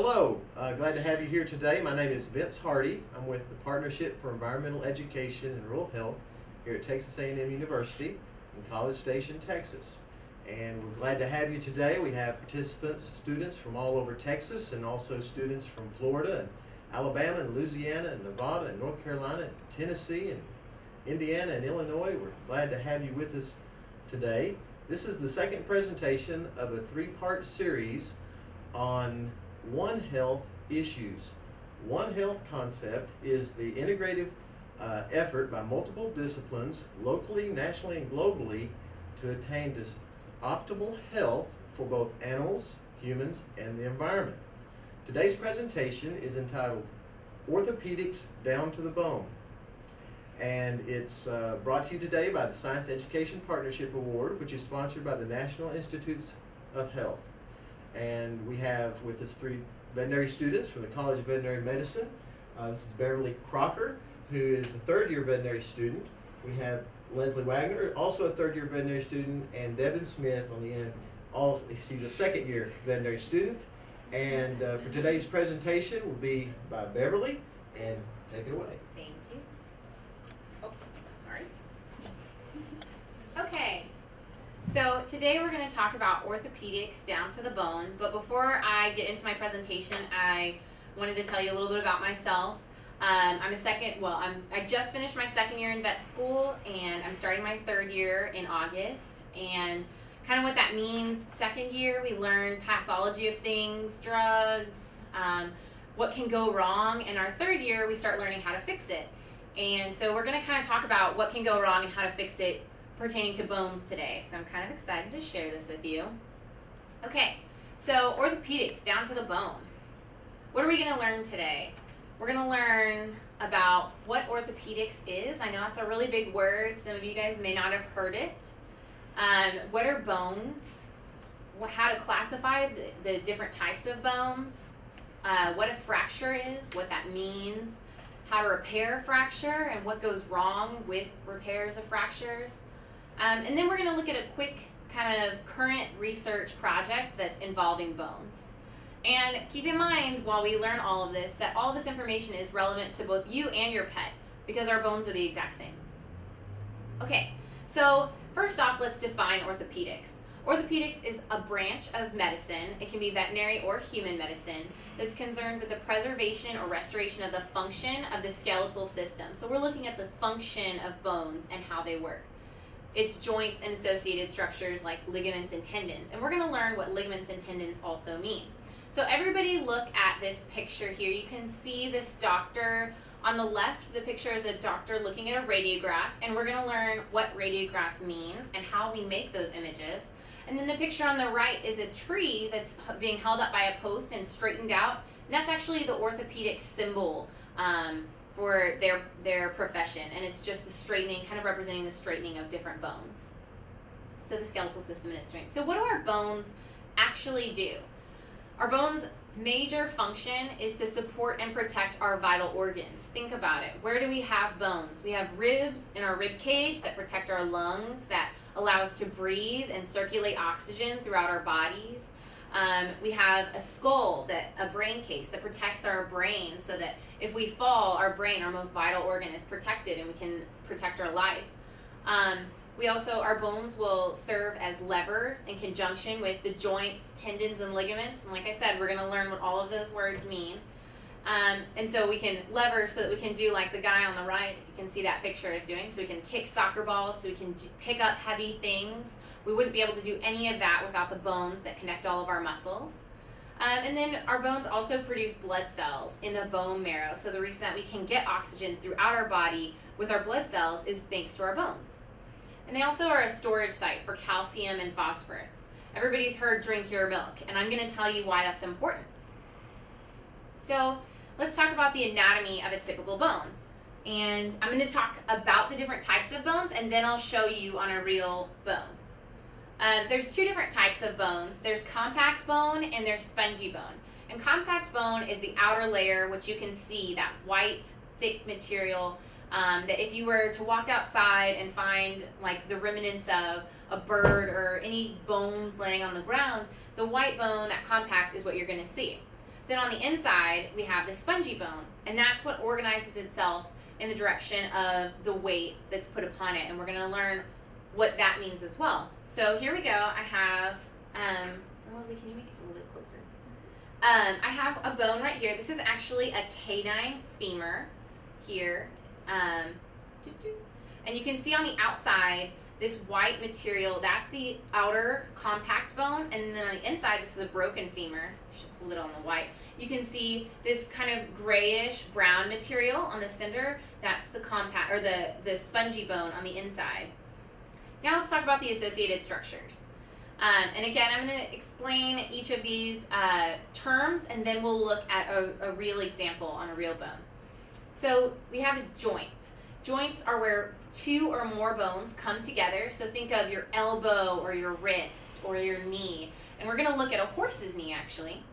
Hello, glad to have you here today. My name is Vince Hardy. I'm with the Partnership for Environmental Education and Rural Health here at Texas A&M University in College Station, Texas. And we're glad to have you today. We have participants, students from all over Texas, and also students from Florida and Alabama and Louisiana and Nevada and North Carolina and Tennessee and Indiana and Illinois. We're glad to have you with us today. This is the second presentation of a three-part series on One Health issues. One Health concept is the integrative effort by multiple disciplines, locally, nationally, and globally, to attain this optimal health for both animals, humans, and the environment. Today's presentation is entitled Orthopedics Down to the Bone, and it's brought to you today by the Science Education Partnership Award, which is sponsored by the National Institutes of Health. And we have with us three veterinary students from the College of Veterinary Medicine. This is Beverly Crocker, who is a third-year veterinary student. We have Leslie Wagner, also a third-year veterinary student, and Devin Smith on the end. She's a second-year veterinary student. And for today's presentation will be by Beverly, and take it away. Thank you. Oh, sorry. Okay. So today we're going to talk about orthopedics down to the bone, but before I get into my presentation, I wanted to tell you a little bit about myself. I just finished my second year in vet school, and I'm starting my third year in August. And kind of what that means, second year we learn pathology of things, drugs, what can go wrong, and our third year we start learning how to fix it. And so we're going to kind of talk about what can go wrong and how to fix it pertaining to bones today, so I'm kind of excited to share this with you. Okay, so orthopedics, down to the bone. What are we going to learn today? We're going to learn about what orthopedics is. I know it's a really big word. Some of you guys may not have heard it. What are bones? How to classify the different types of bones. What a fracture is, what that means. How to repair a fracture and what goes wrong with repairs of fractures. And then we're going to look at a quick kind of current research project that's involving bones. And keep in mind, while we learn all of this, that all this information is relevant to both you and your pet, because our bones are the exact same. Okay, so first off, let's define orthopedics. Orthopedics is a branch of medicine, it can be veterinary or human medicine, that's concerned with the preservation or restoration of the function of the skeletal system. So we're looking at the function of bones and how they work. It's joints and associated structures like ligaments and tendons. And we're going to learn what ligaments and tendons also mean. So everybody look at this picture here. You can see this doctor. On the left, the picture is a doctor looking at a radiograph, and we're going to learn what radiograph means and how we make those images. And then the picture on the right is a tree that's being held up by a post and straightened out. And that's actually the orthopedic symbol for their profession, and it's just the straightening, kind of representing the straightening of different bones. So the skeletal system and its joints. So what do our bones actually do? Our bones' major function is to support and protect our vital organs. Think about it. Where do we have bones? We have ribs in our rib cage that protect our lungs, that allow us to breathe and circulate oxygen throughout our bodies. We have a skull, a brain case that protects our brain, so that if we fall, our brain, our most vital organ, is protected and we can protect our life. Our bones will serve as levers in conjunction with the joints, tendons, and ligaments. And like I said, we're going to learn what all of those words mean. And so we can lever so that we can do like the guy on the right, if you can see that picture, is doing. So we can kick soccer balls, so we can pick up heavy things. We wouldn't be able to do any of that without the bones that connect all of our muscles. And then our bones also produce blood cells in the bone marrow. So the reason that we can get oxygen throughout our body with our blood cells is thanks to our bones. And they also are a storage site for calcium and phosphorus. Everybody's heard drink your milk, and I'm going to tell you why that's important. So let's talk about the anatomy of a typical bone. And I'm going to talk about the different types of bones, and then I'll show you on a real bone. There's two different types of bones. There's compact bone and there's spongy bone. And compact bone is the outer layer, which you can see, that white, thick material that if you were to walk outside and find like the remnants of a bird or any bones laying on the ground, the white bone, that compact, is what you're going to see. Then on the inside, we have the spongy bone, and that's what organizes itself in the direction of the weight that's put upon it, and we're going to learn what that means as well. So here we go. I have, Leslie, can you make it a little bit closer? I have a bone right here. This is actually a canine femur here. And you can see on the outside, this white material, that's the outer compact bone, and then on the inside, this is a broken femur. I should hold it on the white. You can see this kind of grayish brown material on the center. That's the compact, or the spongy bone on the inside. Now let's talk about the associated structures. And again, I'm going to explain each of these terms, and then we'll look at a real example on a real bone. So we have a joint. Joints are where two or more bones come together. So think of your elbow or your wrist or your knee. And we're going to look at a horse's knee, actually.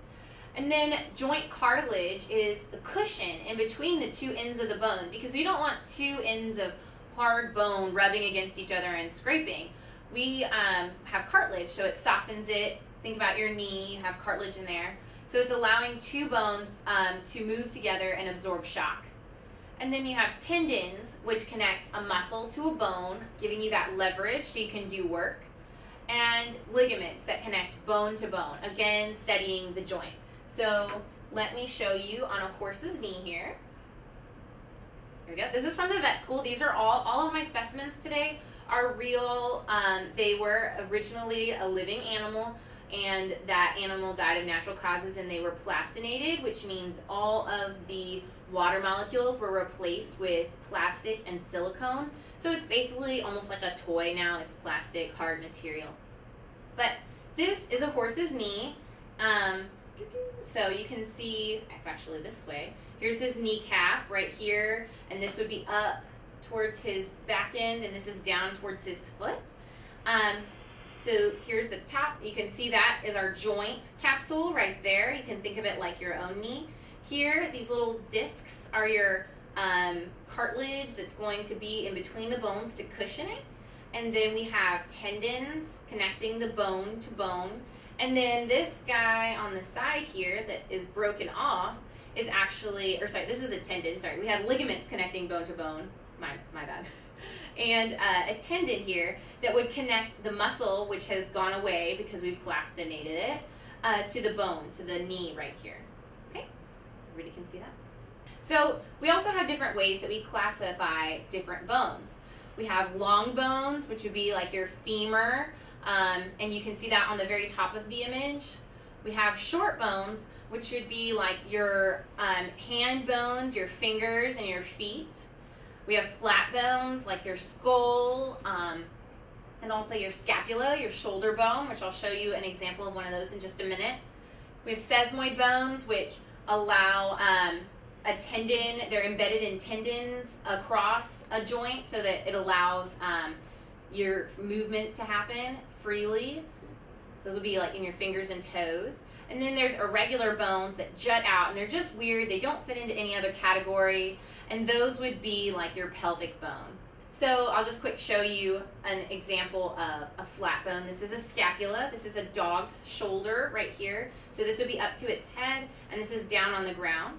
And then joint cartilage is the cushion in between the two ends of the bone, because we don't want two ends of hard bone rubbing against each other and scraping. We have cartilage, so it softens it. Think about your knee, you have cartilage in there. So it's allowing two bones to move together and absorb shock. And then you have tendons, which connect a muscle to a bone, giving you that leverage so you can do work. And ligaments that connect bone to bone, again, steadying the joint. So let me show you on a horse's knee here. Here we go. This is from the vet school. These are all of my specimens today are real. They were originally a living animal, and that animal died of natural causes, and they were plastinated, which means all of the water molecules were replaced with plastic and silicone. So it's basically almost like a toy now. It's plastic, hard material. But this is a horse's knee. So you can see, it's actually this way. Here's his kneecap right here, and this would be up towards his back end, and this is down towards his foot. So here's the top. You can see that is our joint capsule right there. You can think of it like your own knee. Here, these little discs are your cartilage that's going to be in between the bones to cushion it. And then we have tendons connecting the bone to bone. And then this guy on the side here that is broken off is actually, or sorry, this is a tendon, sorry. We had ligaments connecting bone to bone, my bad. And a tendon here that would connect the muscle, which has gone away because we've plastinated it, to the bone, to the knee right here. Okay, everybody can see that? So we also have different ways that we classify different bones. We have long bones, which would be like your femur, and you can see that on the very top of the image. We have short bones, which would be like your hand bones, your fingers, and your feet. We have flat bones, like your skull, and also your scapula, your shoulder bone, which I'll show you an example of one of those in just a minute. We have sesamoid bones, which allow a tendon, they're embedded in tendons across a joint so that it allows your movement to happen freely. Those will be like in your fingers and toes. And then there's irregular bones that jut out, and they're just weird. They don't fit into any other category, and those would be like your pelvic bone. So I'll just quick show you an example of a flat bone. This is a scapula. This is a dog's shoulder right here. So this would be up to its head, and this is down on the ground.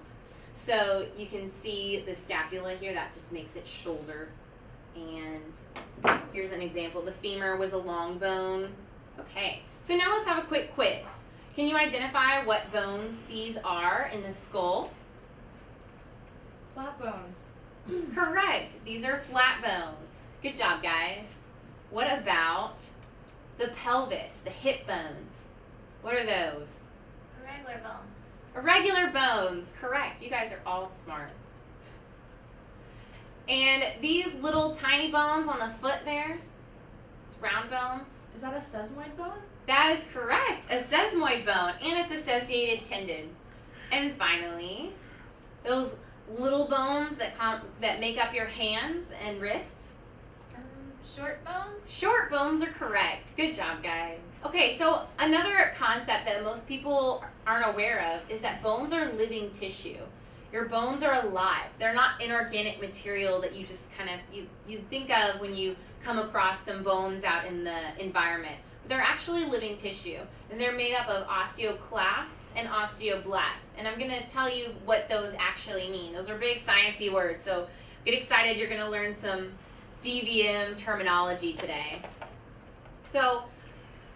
So you can see the scapula here. That just makes it shoulder. And here's an example. The femur was a long bone. Okay, so now let's have a quick quiz. Can you identify what bones these are in the skull? Flat bones. Correct. These are flat bones. Good job, guys. What about the pelvis, the hip bones? What are those? Irregular bones. Irregular bones. Correct. You guys are all smart. And these little tiny bones on the foot there, it's round bones. Is that a sesamoid bone? That is correct. A sesamoid bone and its associated tendon. And finally, those little bones that make up your hands and wrists. Short bones? Short bones are correct. Good job, guys. Okay, so another concept that most people aren't aware of is that bones are living tissue. Your bones are alive. They're not inorganic material that you just kind of, you think of when you come across some bones out in the environment. But they're actually living tissue, and they're made up of osteoclasts and osteoblasts. And I'm going to tell you what those actually mean. Those are big sciencey words, so get excited. You're going to learn some DVM terminology today. So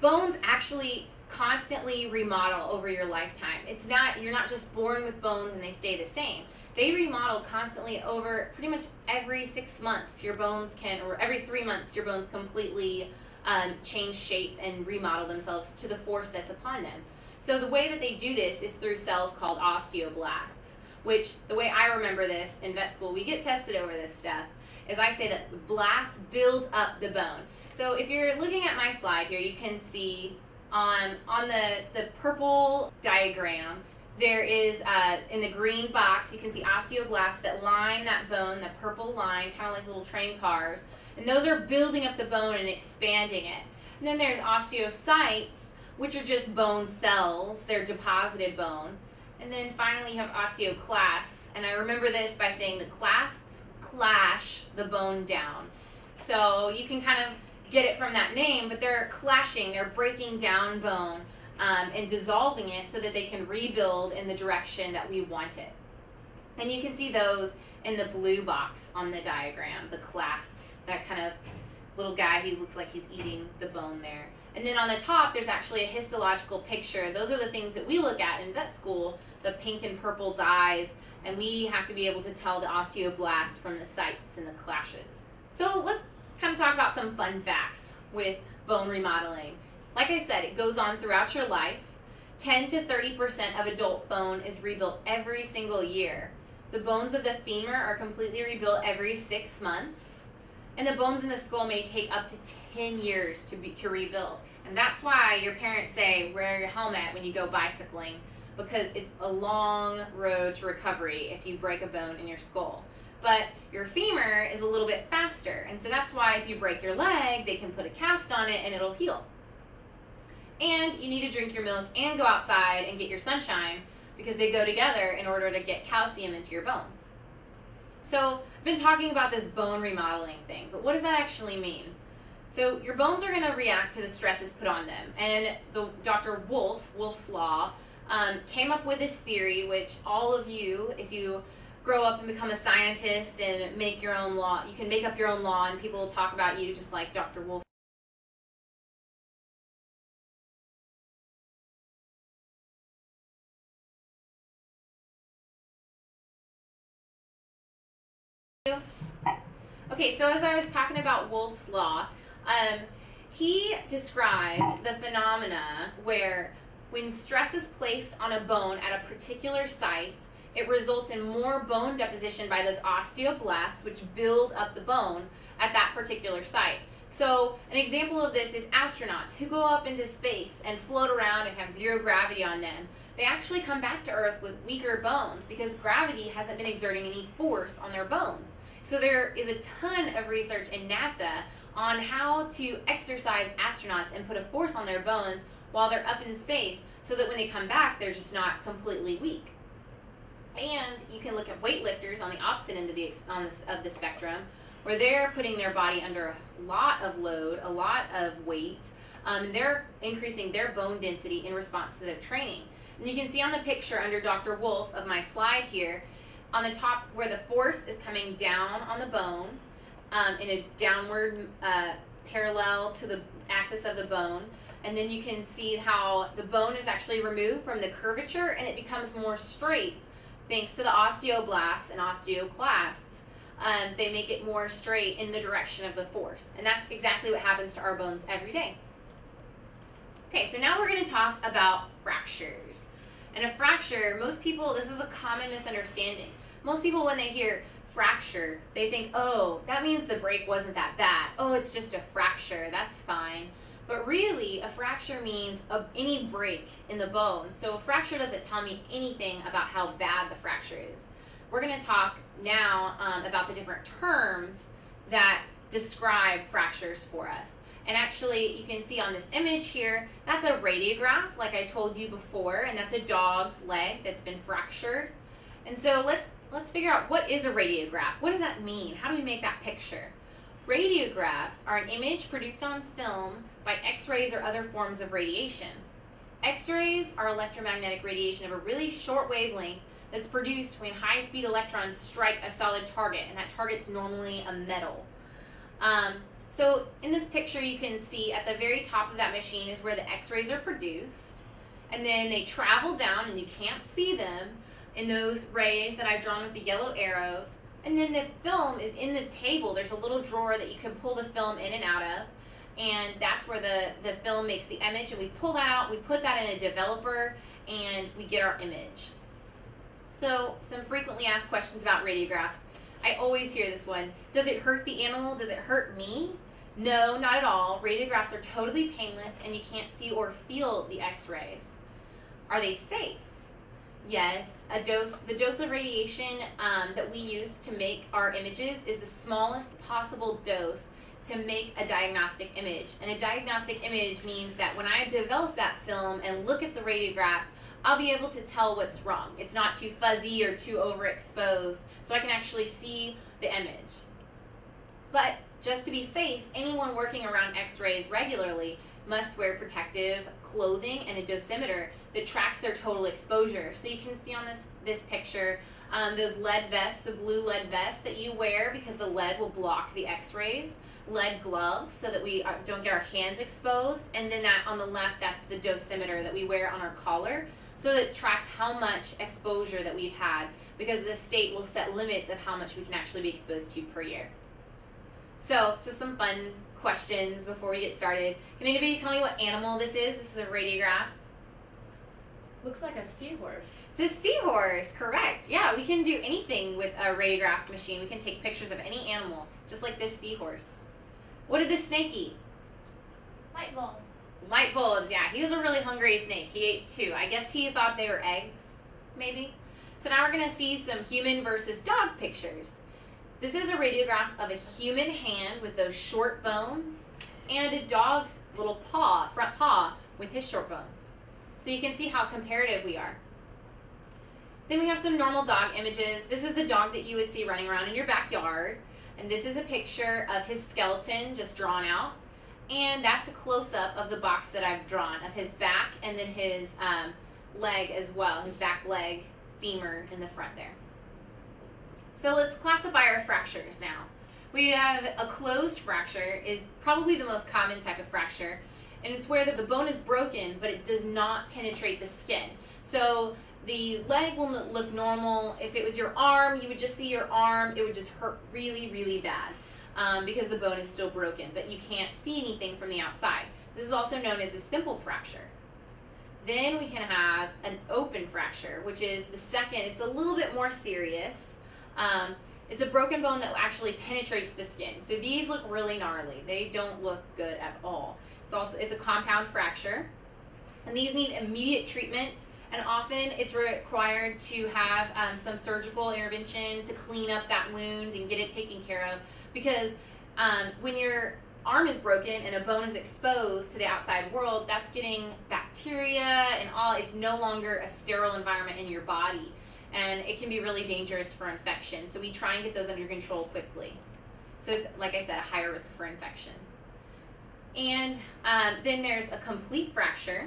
bones actually constantly remodel over your lifetime. You're not just born with bones and they stay the same. They remodel constantly over pretty much every 6 months. Or every 3 months, your bones completely change shape and remodel themselves to the force that's upon them. So the way that they do this is through cells called osteoblasts, which the way I remember this in vet school, we get tested over this stuff, is I say that the blasts build up the bone. So if you're looking at my slide here, you can see on the purple diagram, there is, in the green box, you can see osteoblasts that line that bone, the purple line, kind of like little train cars. And those are building up the bone and expanding it. And then there's osteocytes, which are just bone cells. They're deposited bone. And then finally you have osteoclasts. And I remember this by saying the clasts clash the bone down. So you can kind of get it from that name, but they're clashing, they're breaking down bone and dissolving it so that they can rebuild in the direction that we want it. And you can see those in the blue box on the diagram, the clasts, that kind of little guy, he looks like he's eating the bone there. And then on the top, there's actually a histological picture. Those are the things that we look at in vet school, the pink and purple dyes, and we have to be able to tell the osteoblasts from the sites and the clashes. So let's kind of talk about some fun facts with bone remodeling. Like I said, it goes on throughout your life. 10 to 30% of adult bone is rebuilt every single year. The bones of the femur are completely rebuilt every 6 months. And the bones in the skull may take up to 10 years to rebuild. And that's why your parents say wear your helmet when you go bicycling, because it's a long road to recovery if you break a bone in your skull. But your femur is a little bit faster, and so that's why if you break your leg, they can put a cast on it and it'll heal. And you need to drink your milk and go outside and get your sunshine, because they go together in order to get calcium into your bones. So I've been talking about this bone remodeling thing, but what does that actually mean? So your bones are going to react to the stresses put on them, and Dr. Wolff's law, came up with this theory, which all of you, if you grow up and become a scientist and make your own law, you can make up your own law and people will talk about you just like Dr. Wolff. Okay, so as I was talking about Wolff's law, he described the phenomena where when stress is placed on a bone at a particular site, it results in more bone deposition by those osteoblasts, which build up the bone at that particular site. So an example of this is astronauts who go up into space and float around and have zero gravity on them. They actually come back to Earth with weaker bones because gravity hasn't been exerting any force on their bones. So there is a ton of research in NASA on how to exercise astronauts and put a force on their bones while they're up in space so that when they come back, they're just not completely weak. And you can look at weightlifters on the opposite end of the spectrum, where they're putting their body under a lot of load, a lot of weight, and they're increasing their bone density in response to their training. And you can see on the picture under Dr. Wolff of my slide here, on the top where the force is coming down on the bone in a downward parallel to the axis of the bone. And then you can see how the bone is actually removed from the curvature and it becomes more straight thanks to the osteoblasts and osteoclasts. They make it more straight in the direction of the force. And that's exactly what happens to our bones every day. Okay, so now we're going to talk about fractures. And a fracture, most people, this is a common misunderstanding. Most people, when they hear fracture, they think, oh, that means the break wasn't that bad. Oh, it's just a fracture, that's fine. But really, a fracture means any break in the bone. So a fracture doesn't tell me anything about how bad the fracture is. We're going to talk now about the different terms that describe fractures for us. And actually, you can see on this image here, that's a radiograph, like I told you before, and that's a dog's leg that's been fractured. And so let's figure out, what is a radiograph? What does that mean? How do we make that picture? Radiographs are an image produced on film by X-rays or other forms of radiation. X-rays are electromagnetic radiation of a really short wavelength that's produced when high-speed electrons strike a solid target, and that target's normally a metal. So in this picture you can see at the very top of that machine is where the X-rays are produced, and then they travel down and you can't see them in those rays that I've drawn with the yellow arrows, and then the film is in the table. There's a little drawer that you can pull the film in and out of, and that's where the film makes the image, and we pull that out, we put that in a developer, and we get our image. So some frequently asked questions about radiographs. I always hear this one: does it hurt the animal? Does it hurt me? No, not at all. Radiographs are totally painless and you can't see or feel the X-rays. Are they safe? Yes. The dose of radiation that we use to make our images is the smallest possible dose to make a diagnostic image. And a diagnostic image means that when I develop that film and look at the radiograph, I'll be able to tell what's wrong. It's not too fuzzy or too overexposed, so I can actually see the image. But just to be safe, anyone working around X-rays regularly must wear protective clothing and a dosimeter that tracks their total exposure. So you can see on this picture those lead vests, the blue lead vests that you wear because the lead will block the X-rays, lead gloves so that we don't get our hands exposed, and then that on the left, that's the dosimeter that we wear on our collar so that it tracks how much exposure that we've had, because the state will set limits of how much we can actually be exposed to per year. So just some fun questions before we get started. Can anybody tell me what animal this is? This is a radiograph. Looks like a seahorse. It's a seahorse, correct. Yeah, we can do anything with a radiograph machine. We can take pictures of any animal, just like this seahorse. What did this snake eat? Light bulbs. Light bulbs, yeah. He was a really hungry snake. He ate 2. I guess he thought they were eggs, maybe. So now we're going to see some human versus dog pictures. This is a radiograph of a human hand with those short bones and a dog's little paw, front paw, with his short bones. So you can see how comparative we are. Then we have some normal dog images. This is the dog that you would see running around in your backyard. And this is a picture of his skeleton just drawn out. And that's a close-up of the box that I've drawn of his back and then his leg as well, his back leg, femur in the front there. So let's classify our fractures now. We have a closed fracture, is probably the most common type of fracture, and it's where the bone is broken, but it does not penetrate the skin. So the leg will look normal. If it was your arm, you would just see your arm. It would just hurt really, really bad because the bone is still broken, but you can't see anything from the outside. This is also known as a simple fracture. Then we can have an open fracture, which is the second. It's a little bit more serious. It's a broken bone that actually penetrates the skin. So these look really gnarly. They don't look good at all. It's a compound fracture, and these need immediate treatment, and often it's required to have some surgical intervention to clean up that wound and get it taken care of, because when your arm is broken and a bone is exposed to the outside world, that's getting bacteria and all. It's no longer a sterile environment in your body, and it can be really dangerous for infection. So we try and get those under control quickly. So it's, like I said, a higher risk for infection. And then there's a complete fracture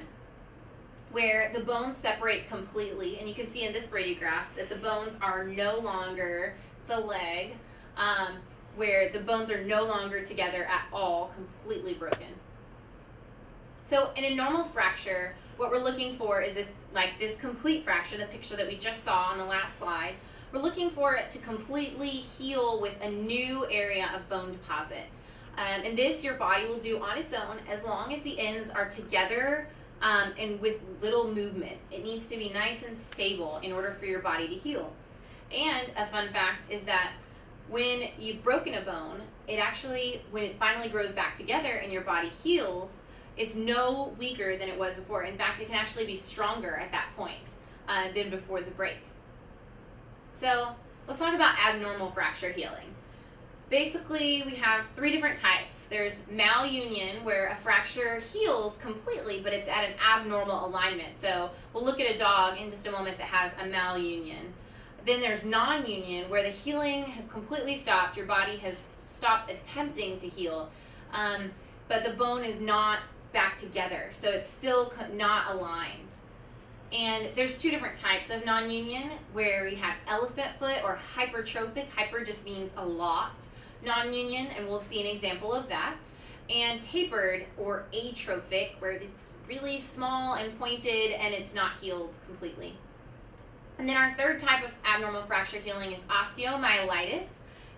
where the bones separate completely, and you can see in this radiograph that the bones are no longer, it's a leg, where the bones are no longer together at all, completely broken. So in a normal fracture, what we're looking for is this complete fracture, the picture that we just saw on the last slide. We're looking for it to completely heal with a new area of bone deposit. And this your body will do on its own as long as the ends are together and with little movement. It needs to be nice and stable in order for your body to heal. And a fun fact is that when you've broken a bone, it actually, when it finally grows back together and your body heals, it's no weaker than it was before. In fact, it can actually be stronger at that point than before the break. So let's talk about abnormal fracture healing. Basically, we have 3 different types. There's malunion, where a fracture heals completely, but it's at an abnormal alignment. So we'll look at a dog in just a moment that has a malunion. Then there's non-union, where the healing has completely stopped. Your body has stopped attempting to heal, but the bone is not back together, so it's still not aligned. And there's two different types of non-union, where we have elephant foot or hypertrophic. Hyper just means a lot. Non-union, and we'll see an example of that. And tapered or atrophic, where it's really small and pointed and it's not healed completely. And then our third type of abnormal fracture healing is osteomyelitis.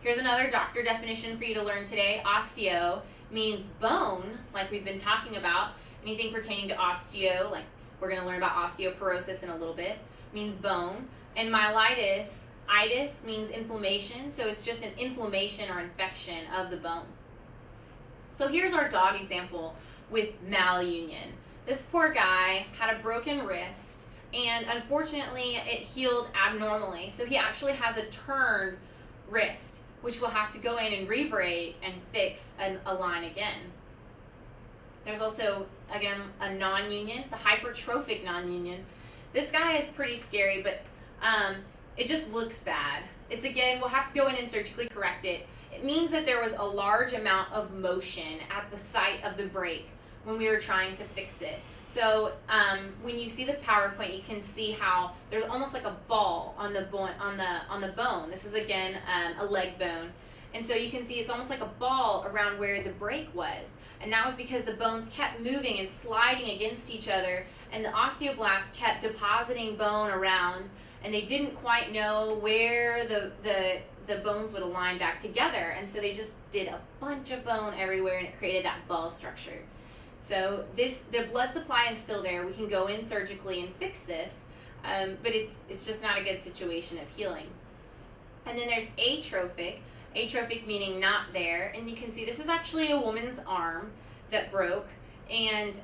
Here's another doctor definition for you to learn today. Osteo means bone, like we've been talking about. Anything pertaining to osteo, like we're going to learn about osteoporosis in a little bit, means bone. And myelitis, itis, means inflammation, so it's just an inflammation or infection of the bone. So here's our dog example with malunion. This poor guy had a broken wrist, and unfortunately it healed abnormally. So he actually has a turned wrist, which we'll have to go in and re-break and fix and align again. There's also, again, a non-union, the hypertrophic nonunion. This guy is pretty scary, but it just looks bad. It's, again, we'll have to go in and surgically correct it. It means that there was a large amount of motion at the site of the break when we were trying to fix it. So when you see the PowerPoint, you can see how there's almost like a ball on the bone. This is, again, a leg bone. And so you can see it's almost like a ball around where the break was. And that was because the bones kept moving and sliding against each other, and the osteoblasts kept depositing bone around, and they didn't quite know where the bones would align back together. And so they just did a bunch of bone everywhere, and it created that ball structure. So the blood supply is still there. We can go in surgically and fix this, but it's just not a good situation of healing. And then there's atrophic. Atrophic meaning not there, and you can see this is actually a woman's arm that broke, and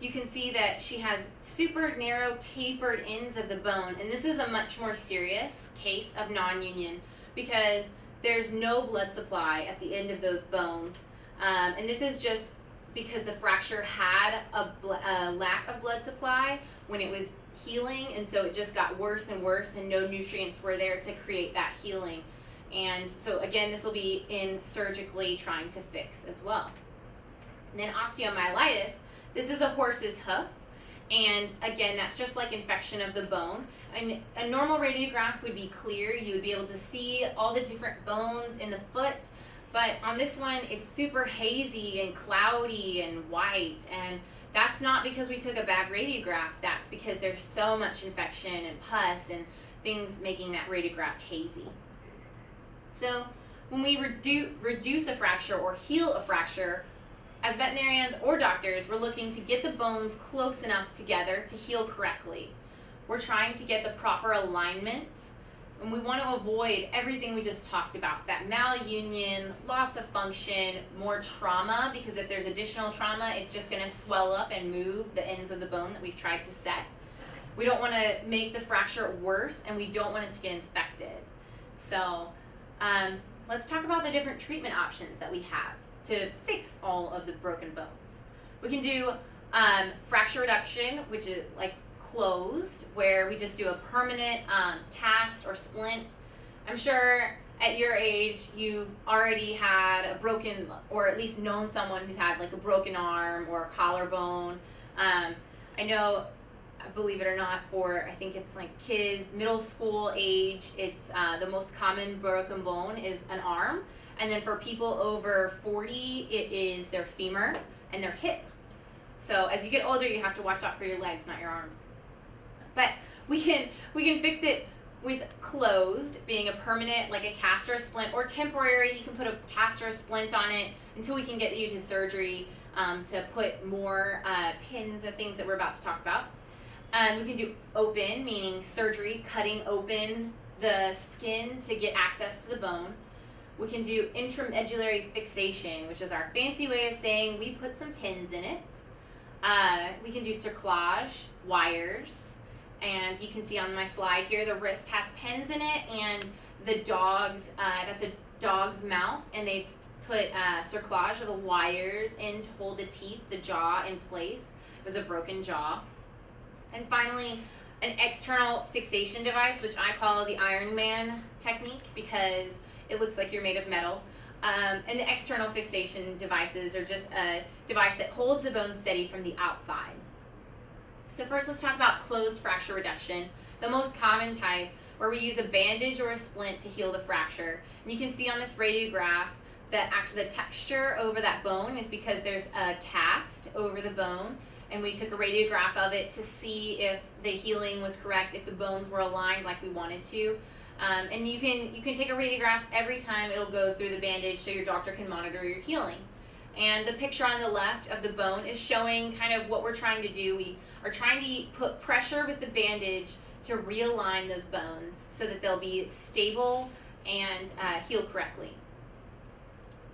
you can see that she has super narrow tapered ends of the bone, and this is a much more serious case of non-union because there's no blood supply at the end of those bones, and this is just because the fracture had a lack of blood supply when it was healing, and so it just got worse and worse, and no nutrients were there to create that healing. And so again, this will be in surgically trying to fix as well. And then osteomyelitis, this is a horse's hoof, and again, that's just like infection of the bone. And a normal radiograph would be clear. You would be able to see all the different bones in the foot, but on this one, it's super hazy and cloudy and white, and that's not because we took a bad radiograph. That's because there's so much infection and pus and things making that radiograph hazy. So when we reduce a fracture or heal a fracture, as veterinarians or doctors, we're looking to get the bones close enough together to heal correctly. We're trying to get the proper alignment, and we want to avoid everything we just talked about, that malunion, loss of function, more trauma, because if there's additional trauma, it's just going to swell up and move the ends of the bone that we've tried to set. We don't want to make the fracture worse, and we don't want it to get infected. So let's talk about the different treatment options that we have to fix all of the broken bones. We can do fracture reduction, which is like closed, where we just do a permanent cast or splint. I'm sure at your age you've already had a broken, or at least known someone who's had like a broken arm or a collarbone. I know, believe it or not, I think it's like kids, middle school age, it's the most common broken bone is an arm. And then for people over 40, it is their femur and their hip. So as you get older, you have to watch out for your legs, not your arms. But we can fix it with closed, being a permanent, like a cast or a splint, or temporary. You can put a cast or a splint on it until we can get you to surgery to put more pins and things that we're about to talk about. We can do open, meaning surgery, cutting open the skin to get access to the bone. We can do intramedullary fixation, which is our fancy way of saying we put some pins in it. We can do cerclage, wires, and you can see on my slide here the wrist has pins in it, and the dog's, that's a dog's mouth, and they've put cerclage, or the wires, in to hold the teeth, the jaw in place. It was a broken jaw. And finally, an external fixation device, which I call the Iron Man technique because it looks like you're made of metal. And the external fixation devices are just a device that holds the bone steady from the outside. So first let's talk about closed fracture reduction, the most common type, where we use a bandage or a splint to heal the fracture. And you can see on this radiograph that actually the texture over that bone is because there's a cast over the bone, and we took a radiograph of it to see if the healing was correct, if the bones were aligned like we wanted to. And you can take a radiograph every time. It'll go through the bandage so your doctor can monitor your healing. And the picture on the left of the bone is showing kind of what we're trying to do. We are trying to put pressure with the bandage to realign those bones so that they'll be stable and heal correctly.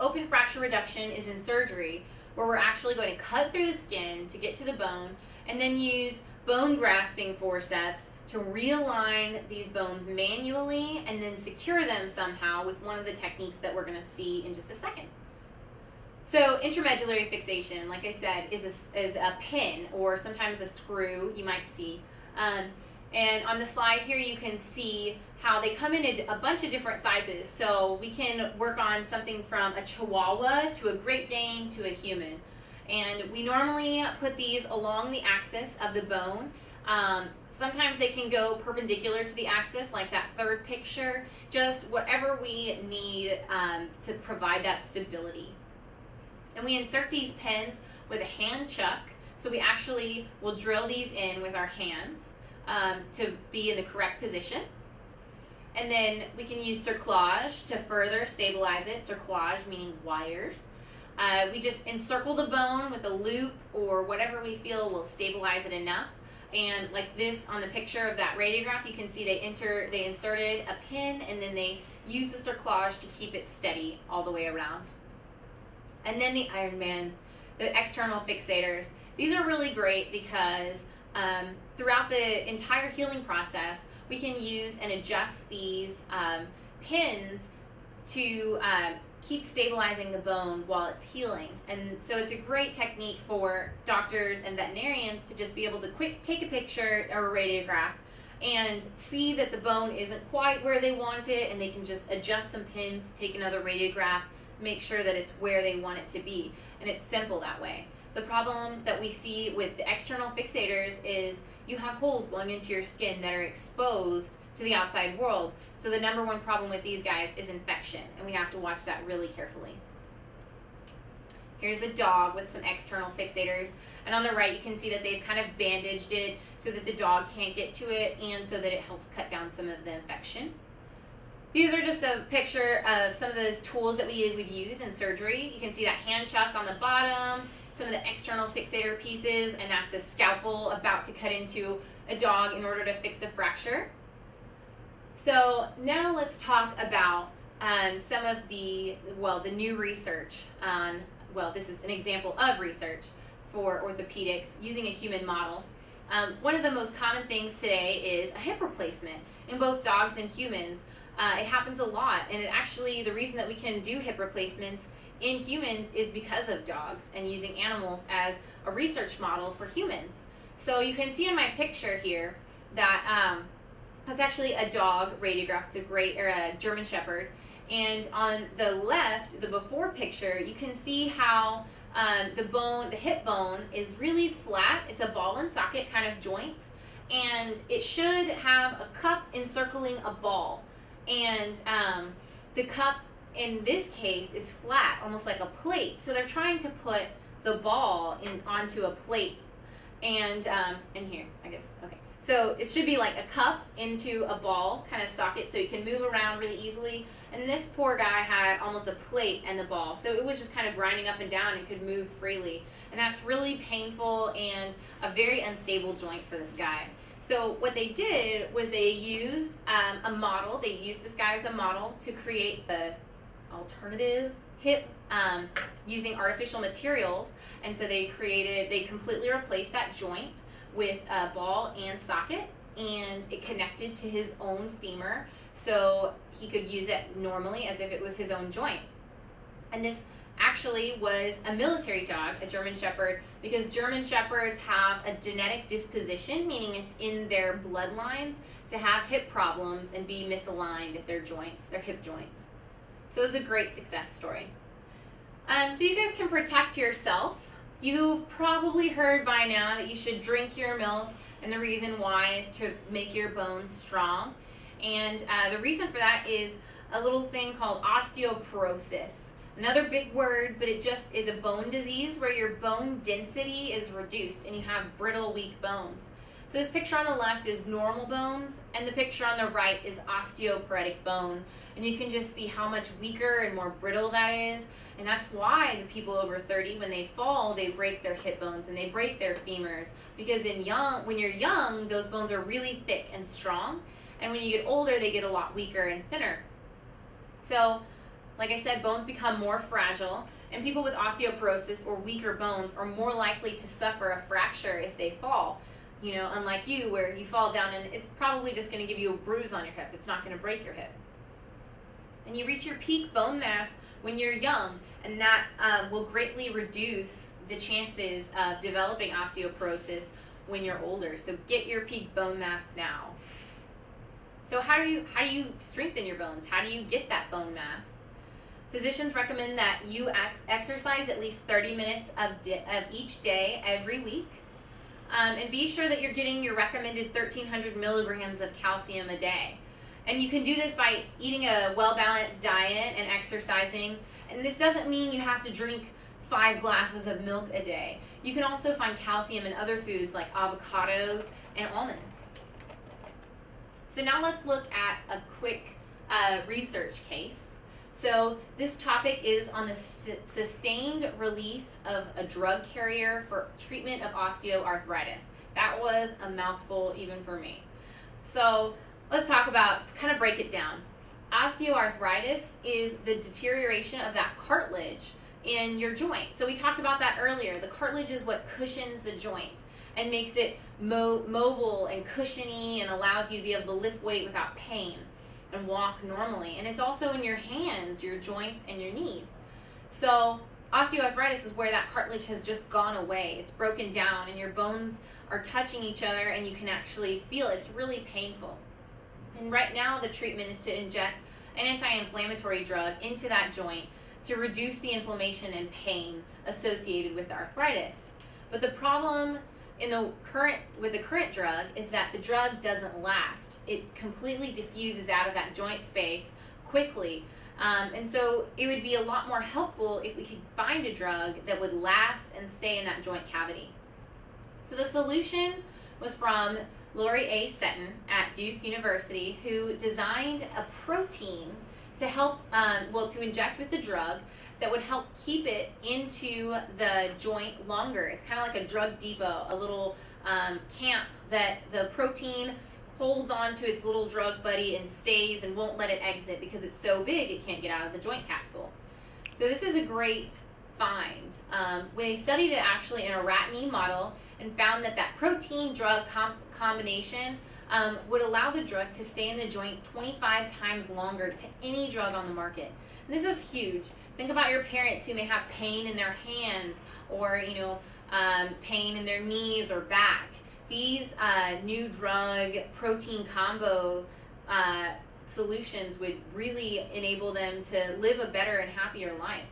Open fracture reduction is in surgery, where we're actually going to cut through the skin to get to the bone and then use bone grasping forceps to realign these bones manually and then secure them somehow with one of the techniques that we're going to see in just a second. So intramedullary fixation, like I said, is a pin or sometimes a screw you might see. And on the slide here you can see how they come in a bunch of different sizes. So we can work on something from a Chihuahua to a Great Dane to a human. And we normally put these along the axis of the bone. Sometimes they can go perpendicular to the axis, like that third picture, just whatever we need to provide that stability. And we insert these pins with a hand chuck, so we actually will drill these in with our hands to be in the correct position. And then we can use cerclage to further stabilize it, cerclage meaning wires. We just encircle the bone with a loop or whatever we feel will stabilize it enough. And like this on the picture of that radiograph, you can see they inserted a pin and then they use the cerclage to keep it steady all the way around. And then the Iron Man, the external fixators. These are really great because throughout the entire healing process, we can use and adjust these pins to keep stabilizing the bone while it's healing. And so it's a great technique for doctors and veterinarians to just be able to take a picture or a radiograph and see that the bone isn't quite where they want it, and they can just adjust some pins, take another radiograph, make sure that it's where they want it to be. And it's simple that way. The problem that we see with the external fixators is you have holes going into your skin that are exposed to the outside world. So the number one problem with these guys is infection, and we have to watch that really carefully. Here's a dog with some external fixators, and on the right you can see that they've kind of bandaged it so that the dog can't get to it and so that it helps cut down some of the infection. These are just a picture of some of those tools that we would use in surgery. You can see that hand chuck on the bottom, some of the external fixator pieces, and that's a scalpel about to cut into a dog in order to fix a fracture. So now let's talk about some of the new research on, this is an example of research for orthopedics using a human model. One of the most common things today is a hip replacement in both dogs and humans. It happens a lot, and the reason that we can do hip replacements in humans is because of dogs and using animals as a research model for humans. So you can see in my picture here that that's actually a dog radiograph. It's a German Shepherd. And on the left, the before picture, you can see how the hip bone is really flat. It's a ball and socket kind of joint, and it should have a cup encircling a ball. And the cup in this case is flat, almost like a plate. So they're trying to put the ball onto a plate, and in here, I guess. Okay. So it should be like a cup into a ball kind of socket so you can move around really easily. And this poor guy had almost a plate and the ball. So it was just kind of grinding up and down and could move freely. And that's really painful and a very unstable joint for this guy. So what they did was they used a model. They used this guy as a model to create the alternative hip using artificial materials. And so they completely replaced that joint with a ball and socket, and it connected to his own femur so he could use it normally as if it was his own joint. And this actually was a military dog, a German Shepherd, because German Shepherds have a genetic disposition, meaning it's in their bloodlines, to have hip problems and be misaligned at their joints, their hip joints. So it was a great success story. So you guys can protect yourself. You've probably heard by now that you should drink your milk, and the reason why is to make your bones strong. And the reason for that is a little thing called osteoporosis. Another big word, but it just is a bone disease where your bone density is reduced and you have brittle, weak bones. So this picture on the left is normal bones, and the picture on the right is osteoporotic bone. And you can just see how much weaker and more brittle that is. And that's why the people over 30, when they fall, they break their hip bones and they break their femurs. Because when you're young, those bones are really thick and strong. And when you get older, they get a lot weaker and thinner. So, like I said, bones become more fragile. And people with osteoporosis or weaker bones are more likely to suffer a fracture if they fall. You know, unlike you, where you fall down and it's probably just going to give you a bruise on your hip. It's not going to break your hip. And you reach your peak bone mass when you're young, and that will greatly reduce the chances of developing osteoporosis when you're older. So get your peak bone mass now. So how do you strengthen your bones? How do you get that bone mass? Physicians recommend that you exercise at least 30 minutes of each day every week. And be sure that you're getting your recommended 1,300 milligrams of calcium a day. And you can do this by eating a well-balanced diet and exercising. And this doesn't mean you have to drink 5 glasses of milk a day. You can also find calcium in other foods like avocados and almonds. So now let's look at a quick research case. So this topic is on the sustained release of a drug carrier for treatment of osteoarthritis. That was a mouthful even for me. So let's talk about, kind of break it down. Osteoarthritis is the deterioration of that cartilage in your joint. So we talked about that earlier. The cartilage is what cushions the joint and makes it mobile and cushiony and allows you to be able to lift weight without pain and walk normally. And it's also in your hands, your joints, and your knees. So osteoarthritis is where that cartilage has just gone away. It's broken down and your bones are touching each other and you can actually feel it. It's really painful. And right now the treatment is to inject an anti-inflammatory drug into that joint to reduce the inflammation and pain associated with the arthritis. But the problem with the current drug is that the drug doesn't last. It completely diffuses out of that joint space quickly. And so it would be a lot more helpful if we could find a drug that would last and stay in that joint cavity. So the solution was from Lori A. Seton at Duke University, who designed a protein to help, to inject with the drug that would help keep it into the joint longer. It's kind of like a drug depot, a little camp that the protein holds on to its little drug buddy and stays and won't let it exit because it's so big it can't get out of the joint capsule. So this is a great find. When they studied it actually in a rat knee model and found that protein drug combination would allow the drug to stay in the joint 25 times longer to any drug on the market. And this is huge. Think about your parents who may have pain in their hands or pain in their knees or back. These new drug protein combo solutions would really enable them to live a better and happier life.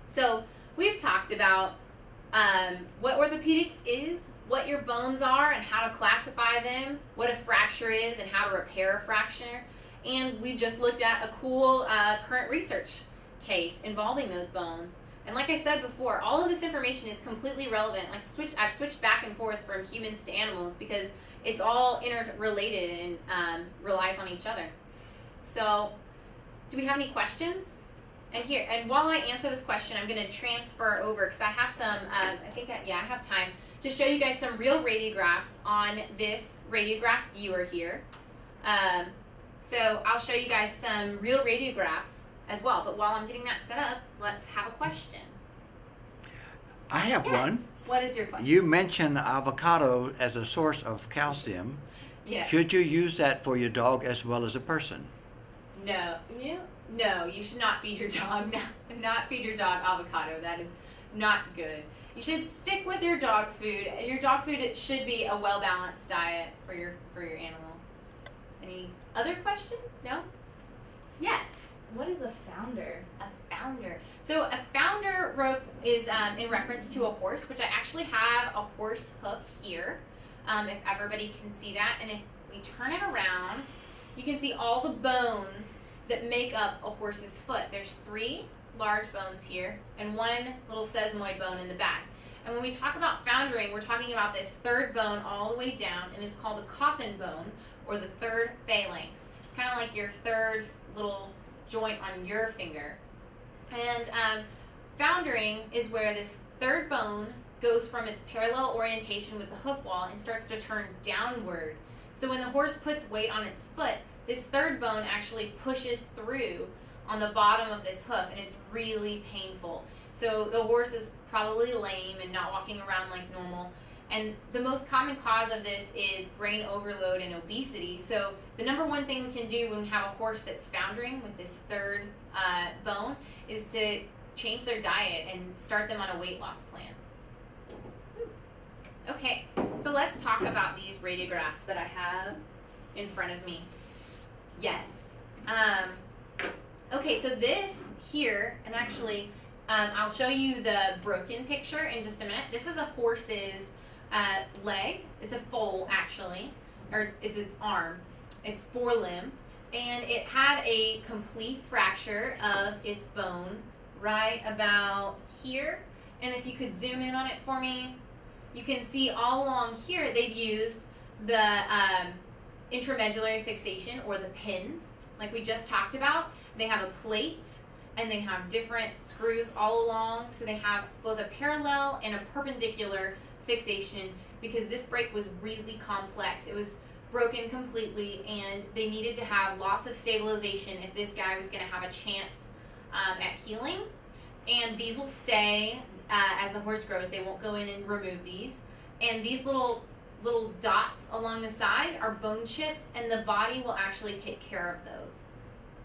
So we've talked about what orthopedics is, what your bones are and how to classify them, what a fracture is and how to repair a fracture, and we just looked at a cool current research case involving those bones. And like I said before, all of this information is completely relevant. I've switched back and forth from humans to animals because it's all interrelated and relies on each other. So, do we have any questions? And while I answer this question, I'm going to transfer over because I have some. I have time to show you guys some real radiographs on this radiograph viewer here. So I'll show you guys some real radiographs as well. But while I'm getting that set up, let's have a question. I have one. What is your question? You mentioned avocado as a source of calcium. Yes. Should you use that for your dog as well as a person? No. No, you should not feed your dog. Not feed your dog avocado. That is not good. You should stick with your dog food. Your dog food, it should be a well-balanced diet for your animal. Any other questions? No? Yes. What is a founder? A founder. So a founder rope is in reference to a horse, which I actually have a horse hoof here, if everybody can see that. And if we turn it around, you can see all the bones that make up a horse's foot. There's 3 large bones here and 1 little sesamoid bone in the back. And when we talk about foundering, we're talking about this 3rd bone all the way down, and it's called the coffin bone, or the 3rd phalanx. It's kind of like your 3rd little joint on your finger. And foundering is where this 3rd bone goes from its parallel orientation with the hoof wall and starts to turn downward. So when the horse puts weight on its foot, this 3rd bone actually pushes through on the bottom of this hoof, and it's really painful. So the horse is probably lame and not walking around like normal. And the most common cause of this is grain overload and obesity. So the number one thing we can do when we have a horse that's foundering with this 3rd bone is to change their diet and start them on a weight loss plan. Okay, so let's talk about these radiographs that I have in front of me. Yes. Okay, so this here, and actually I'll show you the broken picture in just a minute. This is a horse's leg. It's a foal, actually, or it's its arm. It's forelimb, and it had a complete fracture of its bone right about here. And if you could zoom in on it for me, you can see all along here they've used the intramedullary fixation, or the pins, like we just talked about. They have a plate, and they have different screws all along, so they have both a parallel and a perpendicular fixation, because this break was really complex. It was broken completely, and they needed to have lots of stabilization if this guy was going to have a chance at healing. And these will stay as the horse grows. They won't go in and remove these. And these little dots along the side are bone chips, and the body will actually take care of those.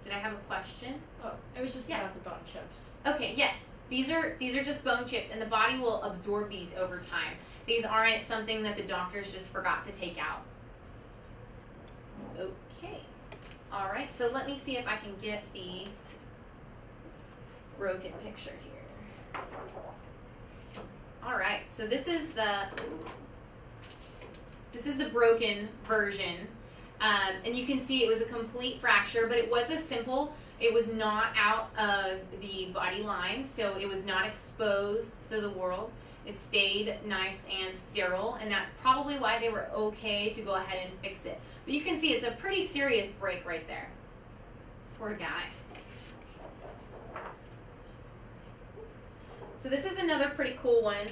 Did I have a question? Oh, it was just about the bone chips. Okay, yes. These are just bone chips, and the body will absorb these over time. These aren't something that the doctors just forgot to take out. Okay. All right, so let me see if I can get the broken picture here. All right, so this is the broken version. And you can see it was a complete fracture, but it was it was not out of the body line, so it was not exposed to the world. It stayed nice and sterile, and that's probably why they were okay to go ahead and fix it. But you can see it's a pretty serious break right there. Poor guy. So this is another pretty cool one.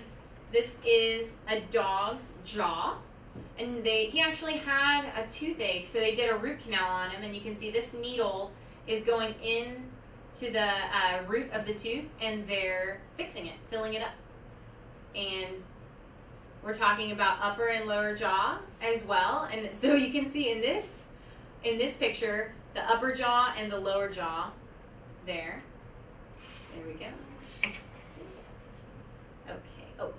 This is a dog's jaw. And he actually had a toothache, so they did a root canal on him, and you can see this needle is going in to the root of the tooth, and they're fixing it, filling it up. And we're talking about upper and lower jaw as well. And so you can see in this picture, the upper jaw and the lower jaw there. There we go. Okay. Oh.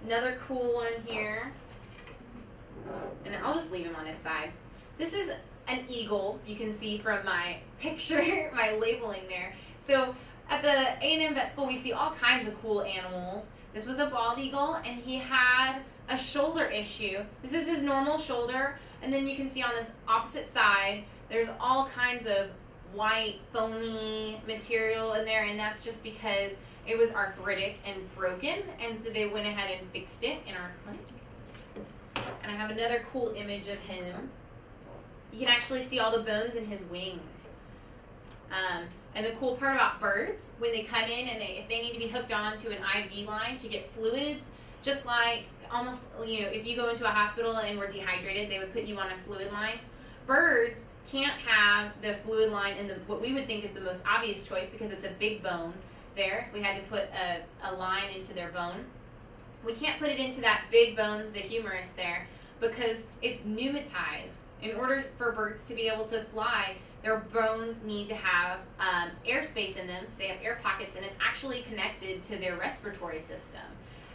Another cool one here, and I'll just leave him on his side. This is an eagle. You can see from my picture, my labeling there. So at the A&M Vet School, we see all kinds of cool animals. This was a bald eagle, and he had a shoulder issue. This is his normal shoulder, and then you can see on this opposite side, there's all kinds of white, foamy material in there, and that's just because it was arthritic and broken, and so they went ahead and fixed it in our clinic. And I have another cool image of him. You can actually see all the bones in his wing. And the cool part about birds, when they come in and if they need to be hooked on to an IV line to get fluids, just like almost, if you go into a hospital and were dehydrated, they would put you on a fluid line. Birds can't have the fluid line in what we would think is the most obvious choice, because it's a big bone there. If we had to put a line into their bone, we can't put it into that big bone, the humerus there, because it's pneumatized. In order for birds to be able to fly, their bones need to have airspace in them, so they have air pockets, and it's actually connected to their respiratory system.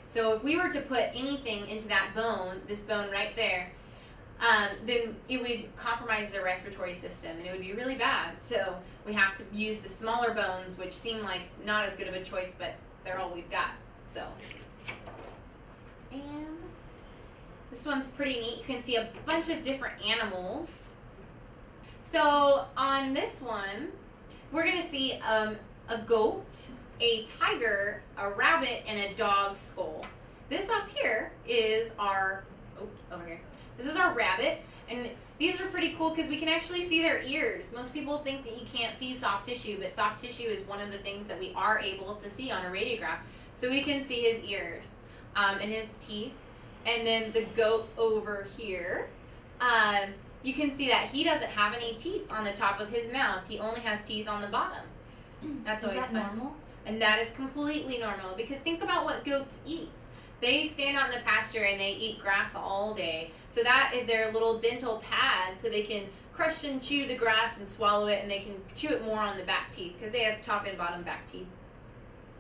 So if we were to put anything into that bone, this bone right there, then it would compromise their respiratory system and it would be really bad. So we have to use the smaller bones, which seem like not as good of a choice, but they're all we've got. So, and this one's pretty neat. You can see a bunch of different animals. So on this one, we're going to see a goat, a tiger, a rabbit, and a dog skull. This up here is our, over here. This is our rabbit, and these are pretty cool because we can actually see their ears. Most people think that you can't see soft tissue, but soft tissue is one of the things that we are able to see on a radiograph. So we can see his ears and his teeth. And then the goat over here, you can see that he doesn't have any teeth on the top of his mouth. He only has teeth on the bottom. That's always fun. Normal? And that is completely normal because think about what goats eat. They stand out in the pasture and they eat grass all day. So that is their little dental pad so they can crush and chew the grass and swallow it, and they can chew it more on the back teeth because they have top and bottom back teeth.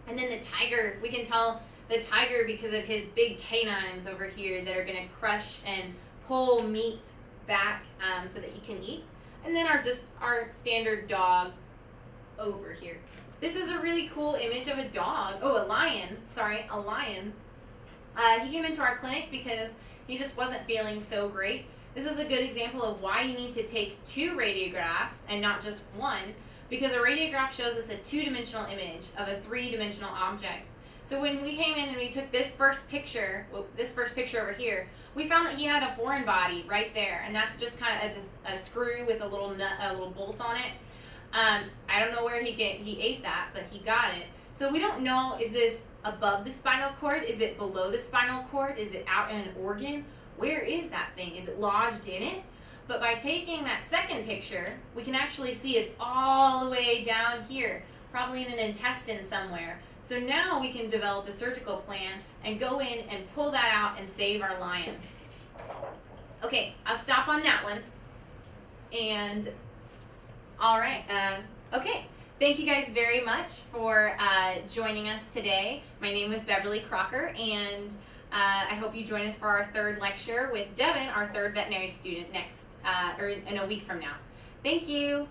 And then the tiger, we can tell the tiger because of his big canines over here that are going to crush and pull meat back so that he can eat. And then our standard dog over here. This is a really cool image of a dog. Oh, a lion. Sorry, a lion. He came into our clinic because he just wasn't feeling so great. This is a good example of why you need to take 2 radiographs and not just one, because a radiograph shows us a 2-dimensional image of a 3-dimensional object. So when we came in and we took this first picture over here, we found that he had a foreign body right there, and that's just kind of as a screw with a little nut, a little bolt on it. I don't know where he ate that, but he got it. So we don't know, is this above the spinal cord? Is it below the spinal cord? Is it out in an organ? Where is that thing? Is it lodged in it? But by taking that second picture, we can actually see it's all the way down here, probably in an intestine somewhere. So now we can develop a surgical plan and go in and pull that out and save our lion. Okay, I'll stop on that one. And, all right, okay. Thank you guys very much for joining us today. My name is Beverly Crocker, and I hope you join us for our 3rd lecture with Devin, our 3rd veterinary student, next or in a week from now. Thank you.